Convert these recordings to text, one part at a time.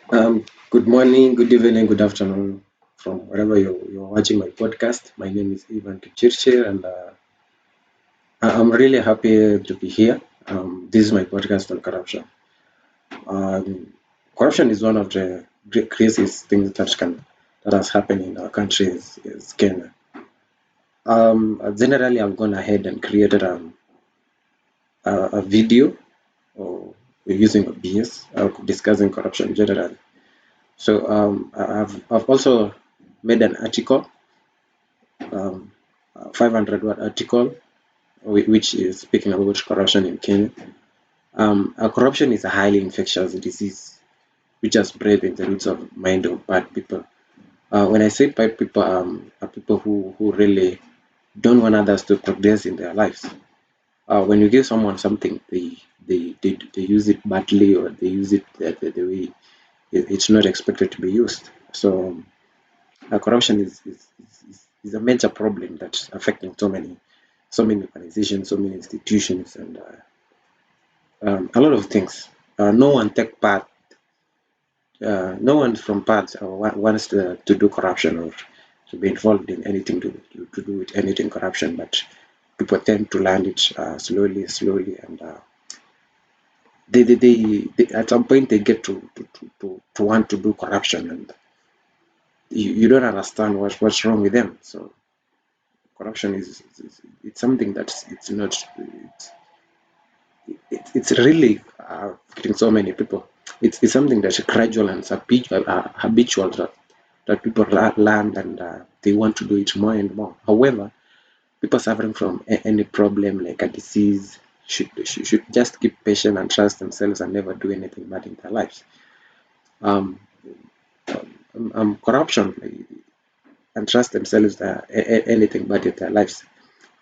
Good morning, good evening, good afternoon from wherever you're watching my podcast. My name is Ivan Kichirchir, and I'm really happy to be here. This is my podcast on corruption. Um, Corruption is one of the craziest things that has happened in our country is Kenya. Generally, I've gone ahead and created a video or using OBS discussing corruption generally. So I've also made an article, um, 500 word article, which is speaking about corruption in Kenya. Corruption is a highly infectious disease which has spread in the roots of mind of bad people. When I say bad people, are people who really don't want others to progress in their lives. When you give someone something, they use it badly, or they use it the way it's not expected to be used. So corruption is a major problem that's affecting so many organizations, so many institutions, and a lot of things. No one take part. No one from part wants to do corruption or to be involved in anything to do with anything corruption, but people tend to learn it slowly, and they at some point they get to want to do corruption, and you don't understand what's wrong with them. So corruption is it's something that's it's not it's really affecting so many people. It's something that's gradual and habitual that people learn, and they want to do it more and more. However, people suffering from any problem like a disease should just keep patient and trust themselves and never do anything bad in their lives. Um, Corruption and trust themselves anything bad in their lives.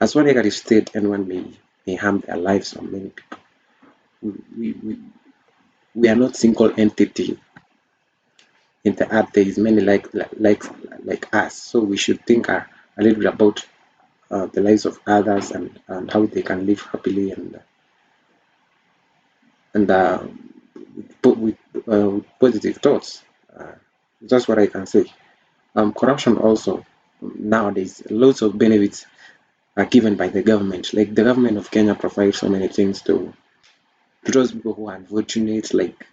As one negative state, anyone may harm their lives or many people. We, we are not single entity in the earth. There is many like us, so we should think a little bit about the lives of others, and how they can live happily, and with positive thoughts. uh, that's what I can say. Corruption also, nowadays lots of benefits are given by the government. Like the government of Kenya provides so many things to those people who are unfortunate, like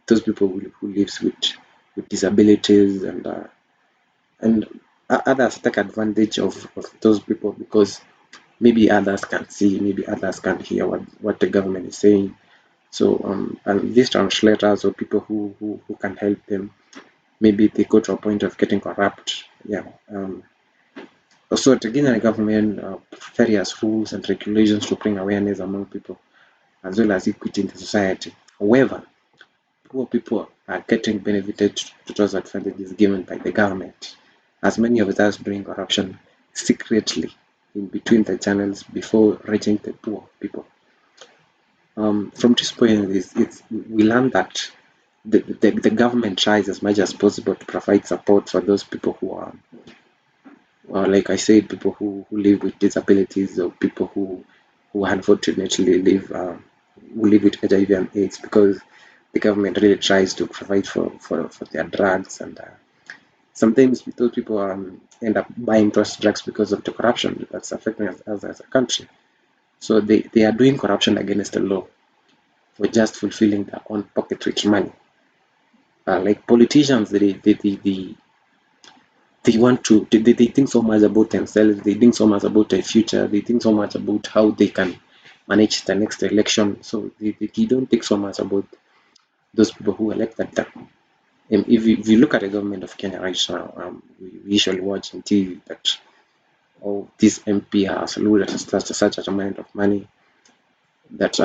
those people who lives with disabilities, and others take advantage of those people because maybe others can see, maybe others can hear what the government is saying. So and these translators or people who can help them, maybe they go to a point of getting corrupt. Yeah. Also, the Kenyan government various rules and regulations to bring awareness among people as well as equity in the society. However, poor people are getting benefited to those advantages given by the government, as many of us doing corruption secretly in between the channels before reaching the poor people. From this point, we learn that the government tries as much as possible to provide support for those people who are, like I said, people who live with disabilities, or people who unfortunately who live with HIV and AIDS, because the government really tries to provide for their drugs, and sometimes those people end up buying those drugs because of the corruption that's affecting us as a country. So they are doing corruption against the law for just fulfilling their own pocket rich money. Like politicians, they want to they think so much about themselves, they think so much about their future, they think so much about how they can manage the next election. So they don't think so much about those people who elected them. If you look at the government of Kenya right now, we usually watch on TV that, oh, this MP has looted such a amount of money that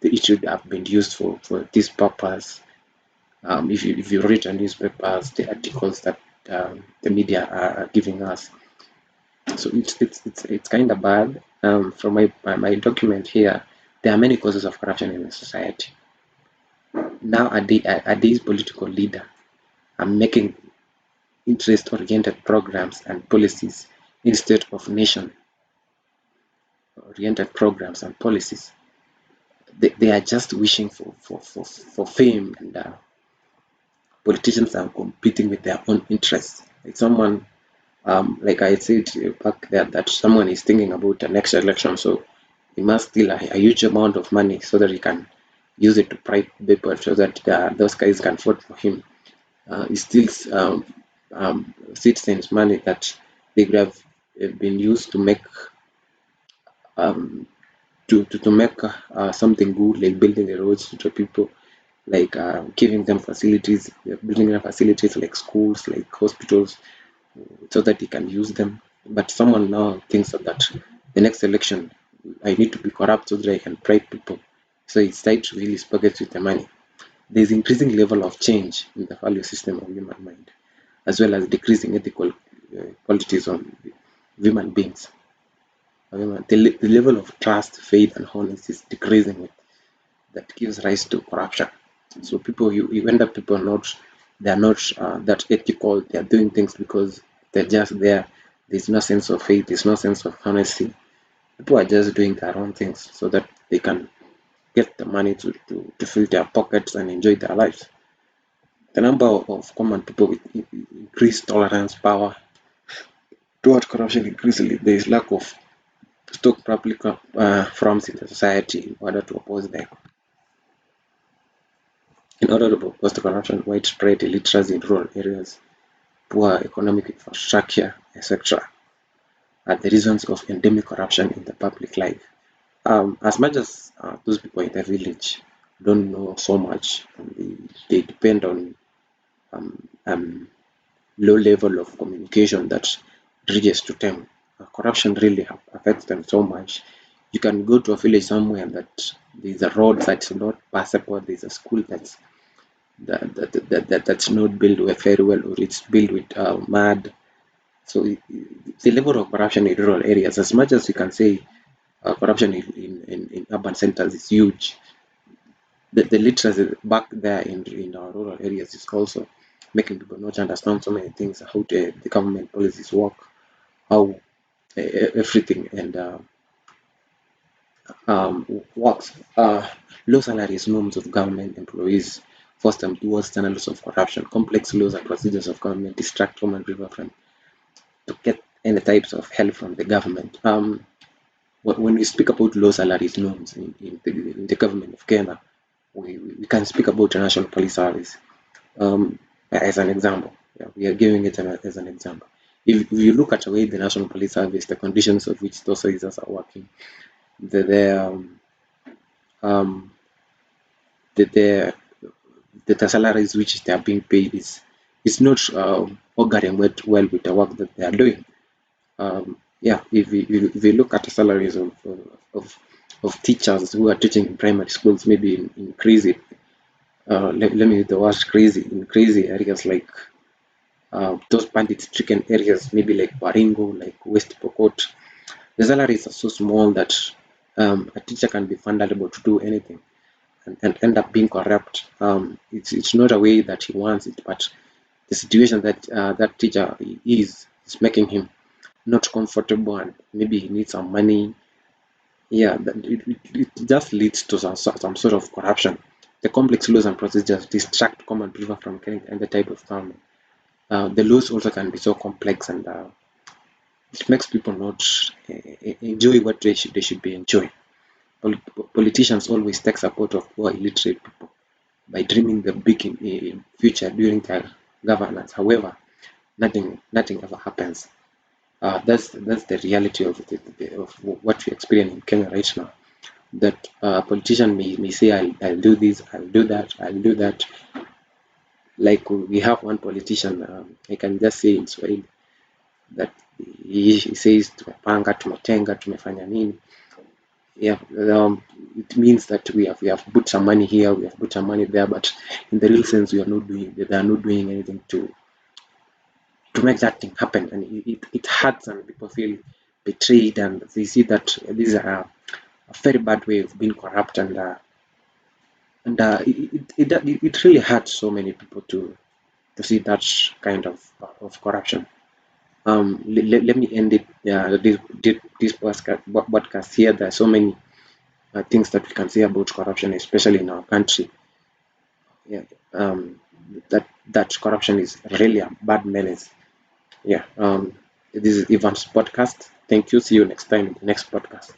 it should have been used for this purpose. If you read the newspapers, the articles that the media are giving us, so it's kind of bad. From my document here, there are many causes of corruption in the society. Nowadays, political leader are making interest-oriented programs and policies instead of nation-oriented programs and policies. They are just wishing for fame, politicians are competing with their own interests. Like someone, like I said back there, that someone is thinking about the next election, so he must steal a huge amount of money so that he can use it to bribe people so that those guys can vote for him. He steals citizens' money that they could have been used to make um, to make something good, like building the roads to the people, like giving them facilities, building them facilities like schools, like hospitals, so that he can use them. But someone now thinks that the next election, I need to be corrupt so that I can bribe people. So he starts to really spaghetti with the money. There's increasing level of change in the value system of human mind, as well as decreasing ethical qualities on human beings. However, the level of trust, faith, and honesty is decreasing. That gives rise to corruption. So you end up people not they are not that ethical. They are doing things because they're just there. There's no sense of faith. There's no sense of honesty. People are just doing their own things so that they can get the money to fill their pockets and enjoy their lives. The number of common people with increased tolerance power toward corruption increasingly. There is lack of stock public forums in the society in order to oppose them. In order to oppose the corruption, widespread illiteracy in rural areas, poor economic infrastructure, etc., are the reasons of endemic corruption in the public life. As much as those people in the village don't know so much, and they depend on um, low level of communication that reaches to them. Corruption really affects them so much. You can go to a village somewhere that there's a road that's not passable, there's a school that's not built very well, or it's built with mud. So the level of corruption in rural areas, as much as you can say corruption in urban centers is huge, the literacy back there in our rural areas is also making people not understand so many things, how the government policies work, how everything and works. Low salaries norms of government employees force them towards channels of corruption. Complex laws and procedures of government distract common people from to get any types of help from the government. When we speak about low salaries norms in the government of Kenya, we can speak about the National Police Service as an example. Yeah, we are giving it as an example. If you look at the way the National Police Service, the conditions of which those officers are working, the the um, the, the, the salaries which they are being paid is not auguring well with the work that they are doing. Yeah, if you look at the salaries of of teachers who are teaching in primary schools, maybe in crazy, let me use the word crazy, in crazy areas like those bandit-stricken areas, maybe like Baringo, like West Pokot, the salaries are so small that a teacher can be vulnerable to do anything and end up being corrupt. It's not a way that he wants it, but the situation that that teacher is making him not comfortable, and maybe he needs some money. Yeah, it just leads to some sort of corruption. The complex laws and procedures distract common people from getting any type of government. The laws also can be so complex, and it makes people not enjoy what they should be enjoying. Politicians always take support of poor illiterate people by dreaming the big in future during their governance. However, nothing ever happens. That's the reality of what we experience in Kenya right now. That a politician may say, I'll do this, I'll do that, I'll do that. Like we have one politician, I can just say in Swahili, that he says tumepanga, tumetenga, tumefanya nini. Yeah, it means that we have put some money here, we have put some money there, but in the real sense, they are not doing anything to make that thing happen, and it hurts, and people feel betrayed, and they see that this is a very bad way of being corrupt, and it really hurts so many people to see that kind of corruption. Let me end it this podcast here. There are so many things that we can say about corruption, especially in our country. Yeah, um, that that corruption is really a bad menace. Yeah. This is Ivan's podcast. Thank you. See you next time in the next podcast.